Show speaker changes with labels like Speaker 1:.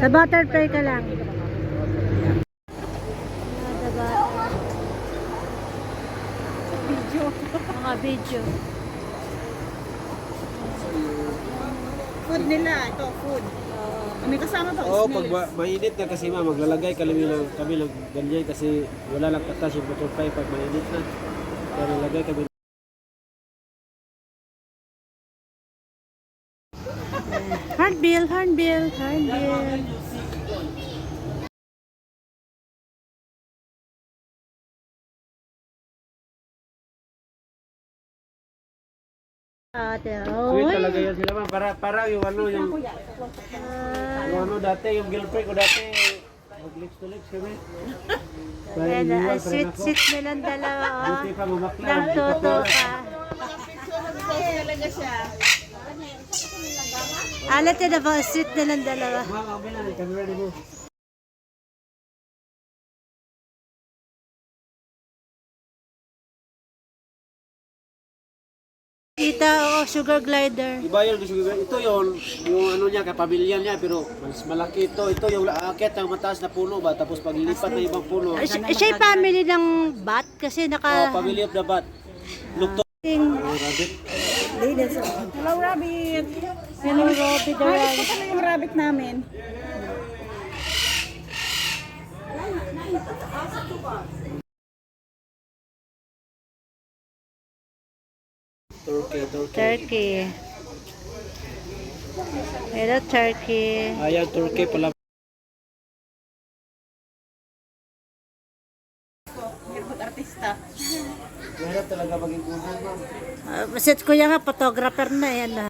Speaker 1: Sa butterfly ka lang.
Speaker 2: Video.
Speaker 1: Mga video.
Speaker 2: Food nila. Ito, food. May kasama pa.
Speaker 3: Oo, pag mainit na kasi maglalagay kami ng ganyan kasi wala lang katas yung butterfly pag mainit na. Kaya nalagay kami.
Speaker 1: Hornbill, hornbill, hornbill.
Speaker 3: Sweet talaga yan sila ma'am. Para yung ano yung dati yung girlfriend ko dati mag-lips to lips kami.
Speaker 1: Sweet nilang dalawa.
Speaker 3: Buti pa mamakla.
Speaker 1: Nagtuto pa.
Speaker 2: Talaga siya.
Speaker 1: Alat yun na ba? Sweet nilang dalawa.
Speaker 3: Ma'am, kami na. Kami ready mo.
Speaker 1: Kita o sugar glider.
Speaker 3: Iba yun gusto ko. Ito yung ano niya, kapamilya niya pero mas malaki ito. Ito yung aakyat ng mataas na puno ba tapos paglilipat ng ibang puno.
Speaker 1: Siya yung family ng bat kasi naka...
Speaker 3: Family of the bat. Lukto. Rabbit.
Speaker 2: Hello, rabbit.
Speaker 1: Hello, Robby the
Speaker 2: Rabbit
Speaker 1: rabbit.
Speaker 2: po pala yung rabbit namin.
Speaker 1: Turkey. Hello, turkey.
Speaker 3: Ayan, Turkey pala.
Speaker 2: Artista.
Speaker 3: Mahirap talaga maging kunan, ma'am.
Speaker 1: Set ko yan nga, photographer na yan.